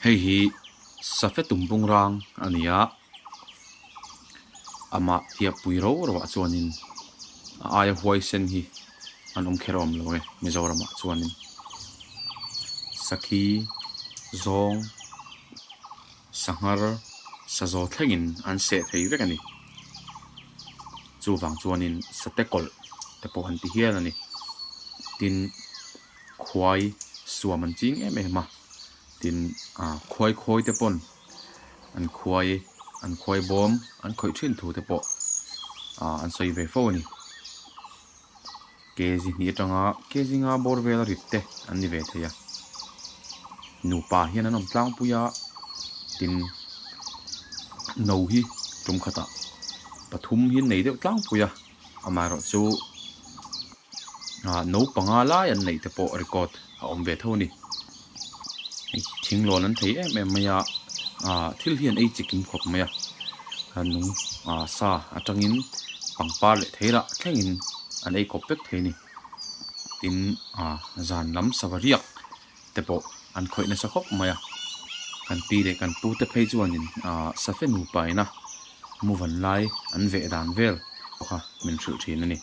hei hi safe tumpung rang ania ama tia puiro rawa chuanin aya huai sen hi an kherom loe mizoram chuanin sakhi zong sangar sazo thlengin an se thei vek ani chu wang chuanin satekawlh te po han ti hian ani tin khwai suaman ching em a tin khwai khoi te pon an khwai bom an khoi thin thu te po an soi ve fo ni kezi ni tanga kezi nga bor vela ritte an ni ve theya nu pa hian an om tlang puya tin no hi tum khata pathum hi nei de tlang puya amaro chu no panga lai an nei te po record a om ve tho ni thinglon an thei em maya thil hian ei chikim khop maya hanung sa atangin pangpa le theira thlengin an ei kopek theini tin zan lam savariak te po an khoina sa khop maya kan pi le kan pu te phei chuanin safe nu paina muvan lai an ve dan vel kha min thil thin ani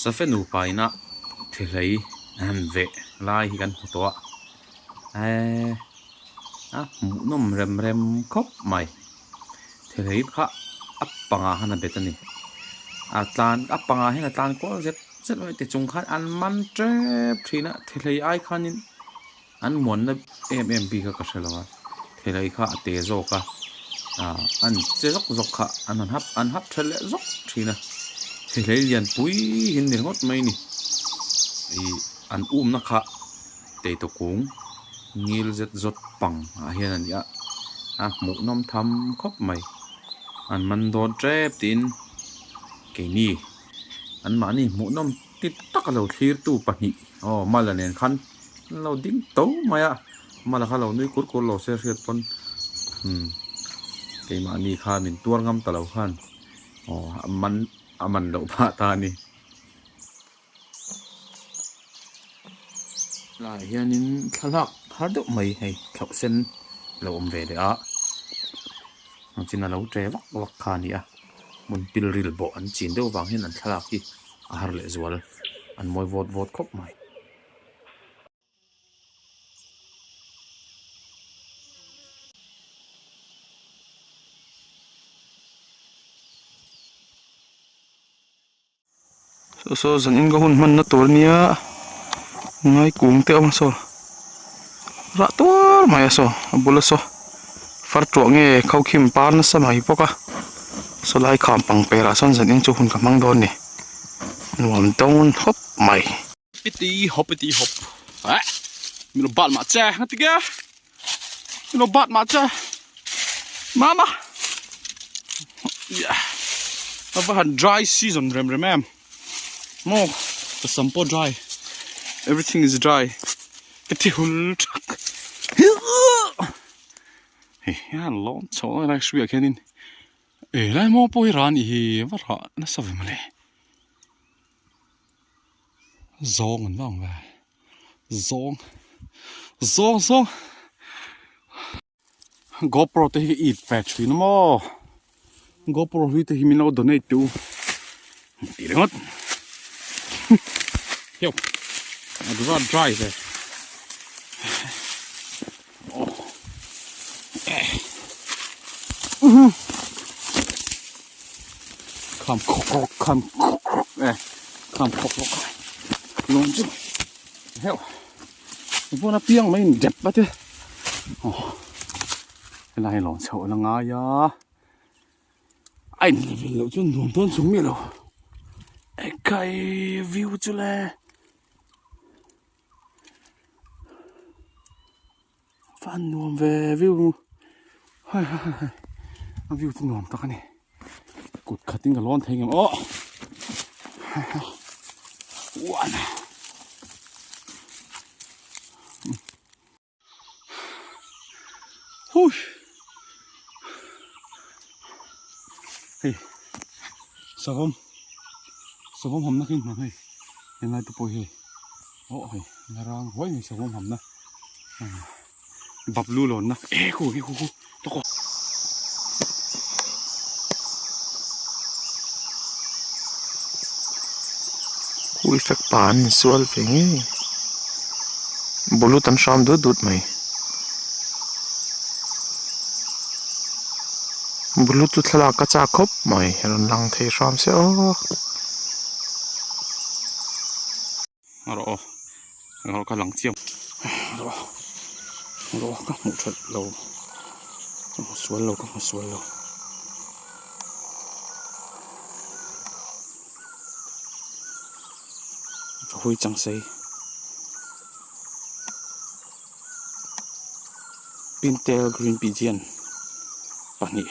safe nu paina thehlei an ve lai hi kan hmutua nom rem khop mai thehlei kha apanga hana betani tlan apanga hena tlan ko zet te chung khan an man trep thina thehlei ai khanin an mon na bi ka kaselawa thehlei kha ate zo ka an che zok kha an hap thele zok thina thehlei lian pui hin ni ngot mai ni an na kha te to kung ngil zet zot pang hian an ya mu nom tham khop mai an man do trep tin ke ni an ma ni mu nom tit tak lo thlir tu pani malanen khan lo ding to maya mala kha lo nui kur lo se riat pon ke ma ni kha min tuar ngam ta lo khan aman lo pha ta ni la hianin thalak thar do mai hei thau sen lo om ve de a china lo tre wak kha ni a mun pil ril bo an chin deuh wang hin an thalak hi a har le zual an moi vot khop mai so zan in ga hun man na tor nia ngai kung te am so ra tor mai so bula so far tro nge khau khim par na samai poka so lai kham pang pera son zan in chu hun ka mang don ni nuam don hop mai piti hop mi lo bat ma cha hatiga mi lo bat ma cha mama yeah ava han dry season rem no the sampo dry everything is dry kati hul tak ya long so like shwi akanin lai mo poi ran hi vara na save male zong an wang wa zong GoPro te hi eat battery no mo GoPro hi te hi min lo donate to tirengot yo I'd rather dry there. Come lon chứ heo vô nó piang mấy đẹp quá thế cái này lon sầu là ngã ya anh vì lâu chứ nuông tuôn xuống miệng đâu cái view chứ lẽ phan nuông về view hay view chứ nuông tao cái này cột khát tiếng cả lon thấy không ô one hui hey sao không hầm nó kinh mà hey hiện nay tôi bôi hey ô hey là rang quay mình sao không hầm nó bập lu lồn nó ê khu tôi có ui phép bán sual phê nghe bolu tan sham đút mày bolu tu thla ka cha khop mày ron lang thei sham se o rồi cái lăng chiêm rồi các một trận lâu các một suối lâu vahui chẳng say pintail green pigeon pani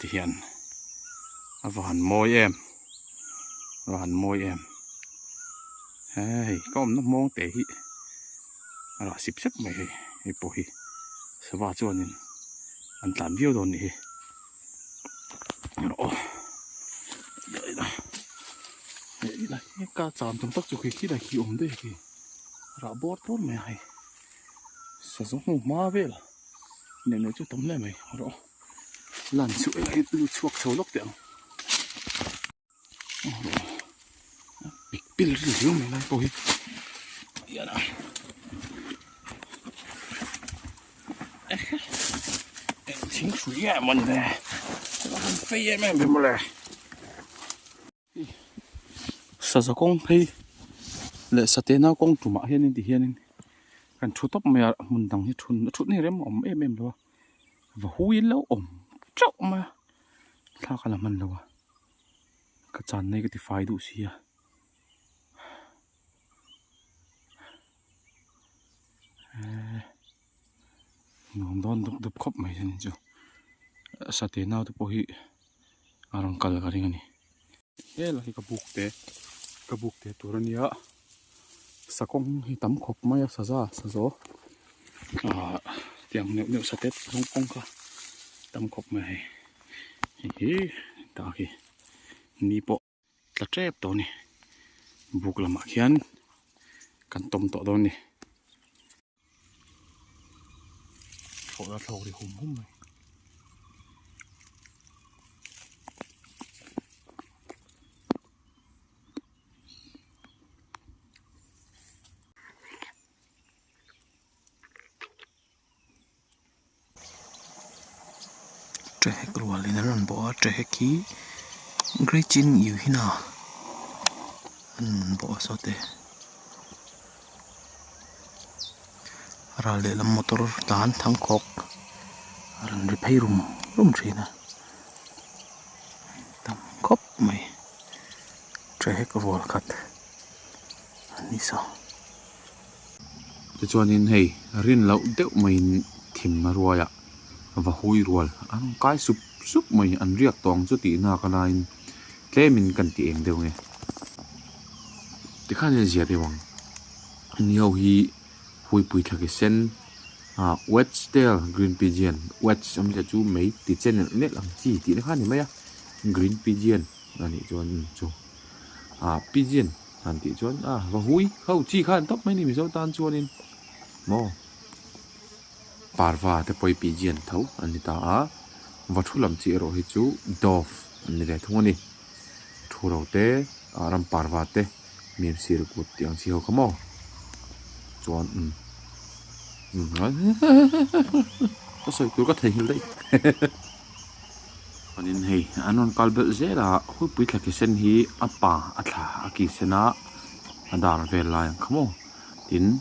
thì hiện vàn môi em hey có nó mong tệ rồi xịp sắc mày thì bồi sẽ vào cho nên anh làm video rồi nè đây là cá chạm trong tóc cho khi này khi ổn đây kì ra bót mày hay sử dụng một má về là nên nói cho tấm này mày rồi lần chuỗi lại lưu chuộc sầu lốc tiếng big bill review mày này bồi vậy nào chính suy à mình nè làm phi em bị một lẽ sao con phi lệ sao thế nào con chủ mã hiền thì hiền cần chút tóc mày mình đằng như chút này em ổm em đâu và hui lâu ổm chọc mà sao cả là mình đâu cái chăn này cái thì phải đủ gì à ngon đón đục khóc mày thế chứ sao thế nào thì bôi arang kal cái này cái là cái bục té tụi nó nhá sao con thì tắm khóc mày sao gió tiếng nếu sao tết không cả tắm khóc mày ta cái ni bộ là trép đó nè buộc là mặc hiền cần tôm tọt đó nè thổi là thổi thì hùm mày trẻ rual lên nó bỏ trẻ ký gray chin yêu hi nào bỏ sao thế ra để làm motor tan thang khóc ran repair room chơi nè tầm khóc mày trẻ vawikhat ni sao cho nên hey rin lâu đeo mày thim mà rual vahui rual ăn cái súp mày ăn riết tòng cho tí na cái này thế mình cần tiền đều nghe thì khá là dễ đấy bằng nhiều hi hui bụi thằng cái sen wet green pigeon wet xong giờ chú mấy tí trên nét làm gì tí nó khác thì mấy green pigeon là này cho pigeon hẳn tí cho vahui không chỉ khác tóc mấy này sao tan cho nên mò parva te poi pigeon thấu anh ta và thu làm chị rồi chú dove anh này thua nè thu đầu te ram parva te miền sir cột tiếng siêu không mò chuan có sợi tôi có thể hiểu đấy còn in hay anh on kalbel dễ là hui bụi là cái sen hi apa atha aki sena andar về lại không tin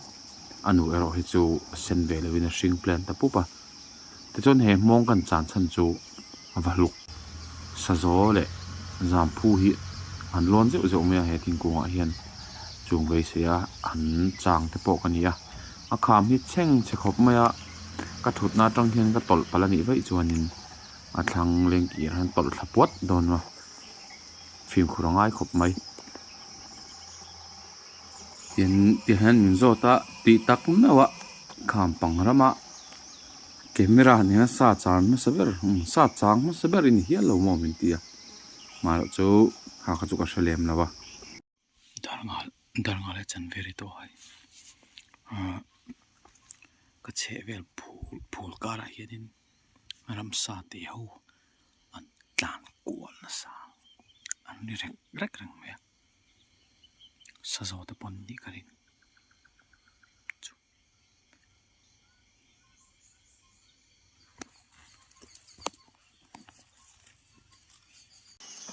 anu ero hi chu sen về là vina string plan ta pupa te chon he mong kan chan chan chu avaluk sa zo le zam phu hi an lon zeu zeu me he tin ko hian chung ve se a an chang te po kan hi a kham hi cheng che khop maya ka thut na tang hian ka tol palani vai chuanin a thlang leng ki han tol thlapot don ma phim khurangai khop mai ti han min zo ta ti tak nawa kham pangrama camera ni sa chan ma saber sa chang ma saber in hi lo mo min tia ma chu ha kha chu ka shalem lawa darngal chan veri to hai ka che vel phul kara hianin ram sa ti ho an tlan kual na sa an ni rek rang me sa zo ta pon ni karin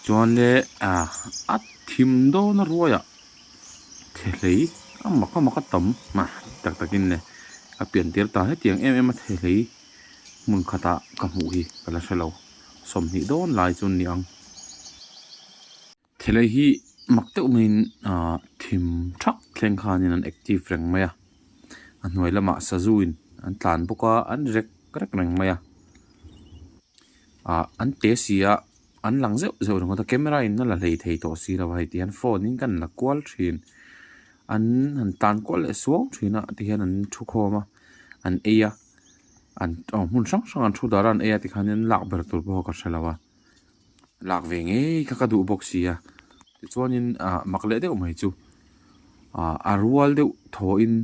chuan le a thim do na ruaya thehlei maka tam ma tak takin ne a pian tir ta he tiang em a thehlei mun khata ka mu hi kala shalo som ni don lai chun ni ang thehlei hi makte umin thim thak thleng khan in an active reng maya an hnuai lama sazuin an tlan boka an rek reng maya an te sia an lang zeu rong ta camera in na la lei thei to si ra vai ti an phone in kan la kwal thin an tan kwal le suang thina ti hian an thu khoma an eya an mun sang an thu daran eya ti khanin lak ber tur bo ka thalawa lak ve nge ka du box sia ti chuanin makle de mai chu a rual de tho in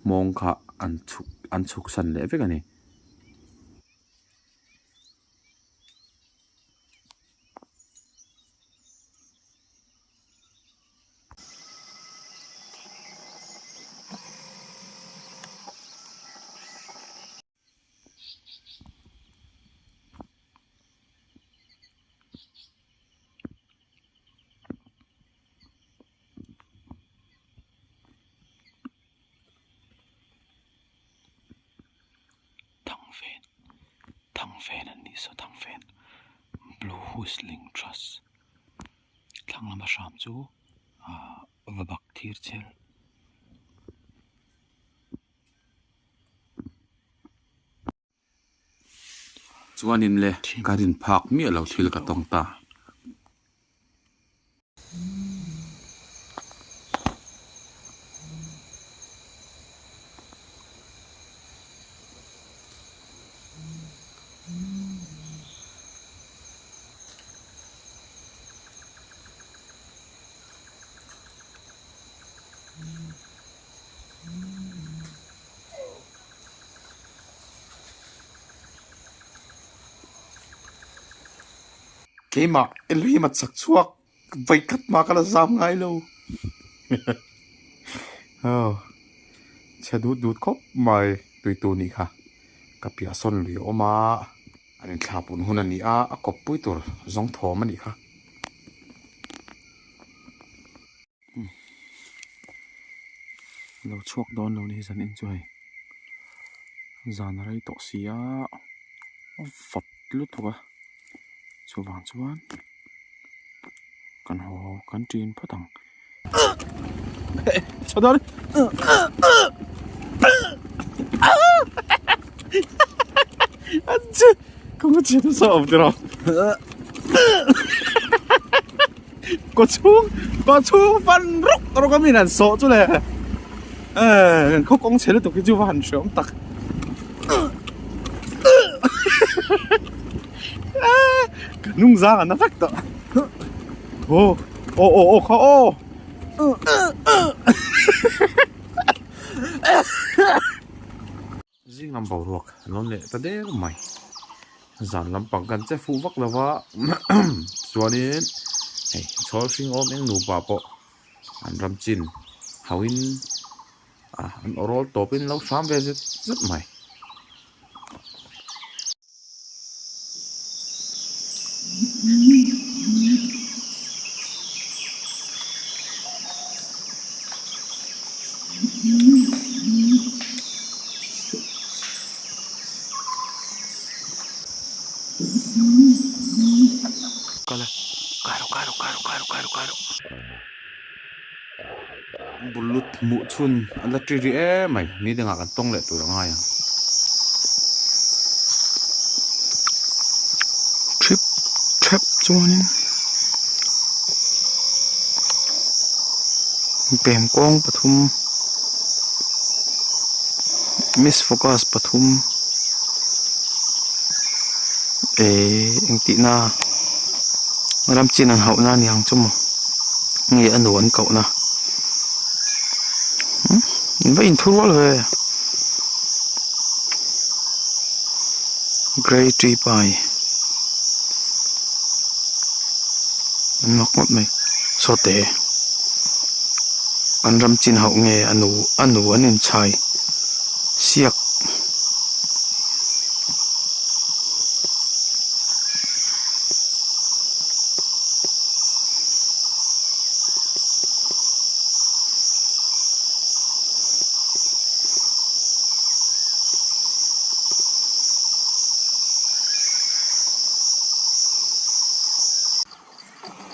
mong kha an chuk san le ve ka ni thang fen an ni so thang fen blue whistling truss thlang lama sham chu vabak thir chel chuanin le garin phak mi alo thil ka tong ta keima elhi mat sak chuak vawikhat ma kala zam ngai lo chadu dut khop mai tui tu ni kha kapia son li oma ani thlapun hun ani a kop pui tur zong thom ani kha lo chuak don lo ni zan in chuai zan rai to sia fat lu thoka chuwang chuan kan ho kan tin phatang chodor không có chuyện sợ được đâu có chú văn rút rồi có mình là sợ chứ này không có chuyện được cái chú văn sớm tặc nung ra nó phát tợ khó riêng làm bảo ruột nó lệ ta đế mày giản lắm bằng gần chắc phụ vắc là vợ cho nên cho sinh ôm em nụ bà bộ anh ram chín hào in an orol topin lo sam ve zet mai kala karo bulut mu chun ala tri ri e mai ni denga kan tong le tu nga ya trap chuanin pem kong pathum miss focus pathum engti na ram chin an hau na niang chum nge anu an kau na va in rual ve grey tree pai nok mot mai sote an ram chin hau nge anu an in chai siak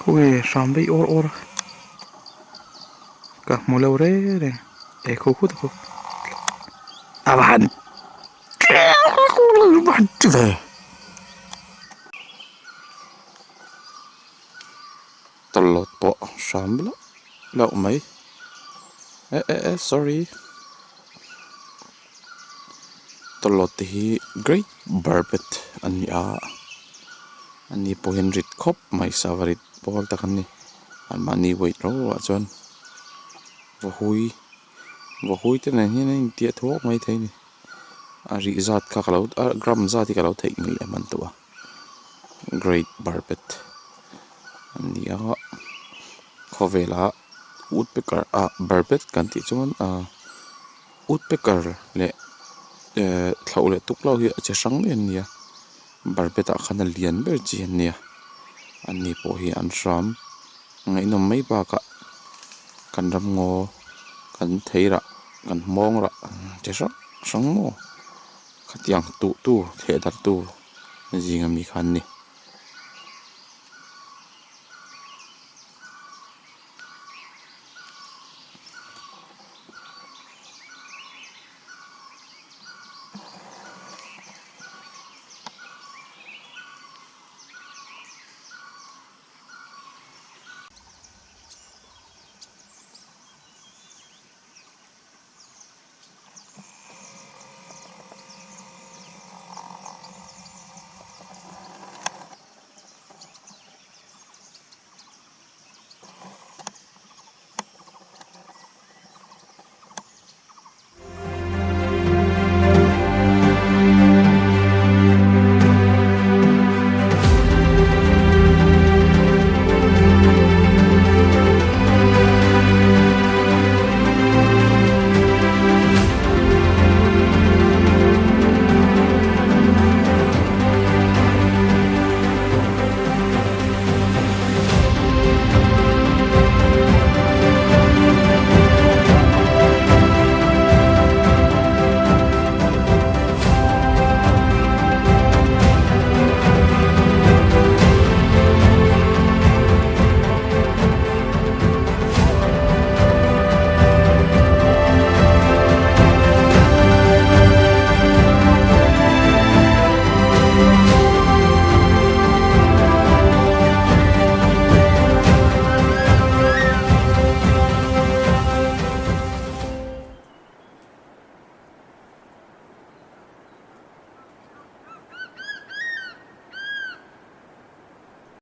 Ue sampai or kah mulai re khukhut khu aban ve talot po shambla lau mai sorry talot hi great barbet ani po henrit khop mai savarit pol takan ni an mani wait ro chuan vahui te nen hin in tia thok mai thei ni ari zat kha kalo gram zati kalo thei ni man to great barbet ania khovela woodpecker barbet kan ti chuan woodpecker le thlaule tuklo hi che sang len nia barbet a khana lian ber chi nia ani po hi an ram ngai nom mai ba ka kan ram ngo kan theira kan mong ra che sang mo khatiang tu the dar tu jingami khan ni